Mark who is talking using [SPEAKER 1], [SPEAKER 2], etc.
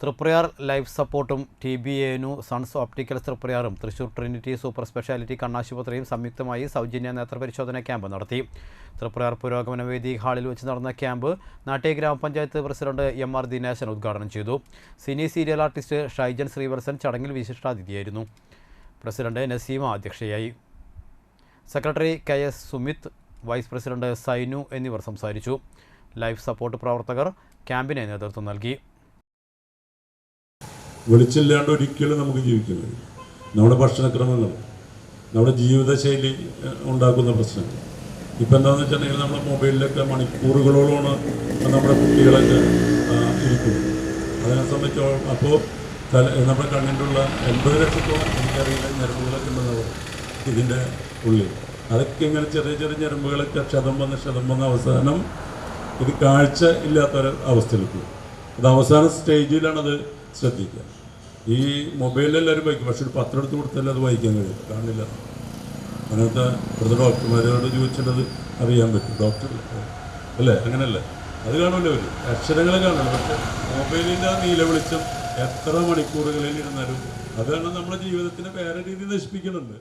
[SPEAKER 1] Triprayar life സപ്പോർട്ടും TBANU sons opticals തൃപ്രയാറും Thrissur Trinity super speciality കണ്ണാശുപത്രിയും സംയുക്തമായി സൗജന്യ നേത്രപരിശോധന ക്യാമ്പ് നടത്തി. തൃപ്രയാർ പുരോഗമന വേദി ഹാളിൽ വെച്ച് നടന്ന ക്യാമ്പ് നാട്ടെ ഗ്രാമപഞ്ചായത്ത് പ്രസിഡന്റ് MR ദിനേശൻ ഉദ്ഘാടനം ചെയ്തു. Cine serial artist Shaijan Sreevalsan ചടങ്ങിൽ വിശിഷ്ടാതിഥിയായിരുന്നു. പ്രസിഡന്റ് നസീമ അധ്യക്ഷയായി. Secretary KS Sumith, vice president Sainu എന്നിവർ സംസാരിച്ചു. ലൈഫ് സപ്പോർട്ട് പ്രവർത്തകർ ക്യാമ്പിന് നേതൃത്വം നൽകി.
[SPEAKER 2] വെളിച്ചില്ലാണ്ട് ഒരിക്കലും നമുക്ക് ജീവിക്കാൻ കഴിയും. നമ്മുടെ ഭക്ഷണക്രമങ്ങൾ, നമ്മുടെ ജീവിതശൈലി ഉണ്ടാക്കുന്ന പ്രശ്നങ്ങൾ. ഇപ്പം എന്താണെന്ന് വെച്ചിട്ടുണ്ടെങ്കിൽ നമ്മുടെ മൊബൈലിലൊക്കെ മണിക്കൂറുകളോളമാണ് നമ്മുടെ കുട്ടികളൊക്കെ ഇരിക്കുന്നത്. അതിനെ സംബന്ധിച്ചോളം അപ്പോൾ നമ്മുടെ കണ്ണിൻ്റെ ഉള്ള 80 ലക്ഷത്തോളം എനിക്കറിയില്ല ഞരമ്പുകളൊക്കെ ഉണ്ടെന്ന് ഇതിൻ്റെ ഉള്ളിൽ. അതൊക്കെ ഇങ്ങനെ ചെറിയ ചെറിയ ഞരമ്പുകളൊക്കെ ക്ഷതം വന്ന് അവസാനം ഇത് കാഴ്ച ഇല്ലാത്തൊരു അവസ്ഥയിലെത്തും. അത് അവസാന സ്റ്റേജിലാണത് ശ്രദ്ധിക്കുക. ഈ മൊബൈലിലെല്ലാവരും വായിക്കും, പക്ഷെ ഒരു പത്രം എടുത്ത് കൊടുത്താലും അത് വായിക്കാൻ കഴിയും, കാണില്ല. അങ്ങനത്തെ ഇവിടുത്തെ ഡോക്ടർമാരോട് ചോദിച്ചിട്ടത് അറിയാൻ പറ്റും. ഡോക്ടർ അല്ലേ, അങ്ങനെയല്ലേ, അത് കാണുമല്ലോ അവർ അക്ഷരങ്ങൾ കാണുമല്ലോ. പക്ഷെ മൊബൈലിൻ്റെ ആ നീല വെളിച്ചം എത്ര മണിക്കൂറുകളിൽ ഇരുന്നാലും അതാണ് നമ്മുടെ ജീവിതത്തിനെ വേറെ രീതിയിൽ നശിപ്പിക്കുന്നുണ്ട്.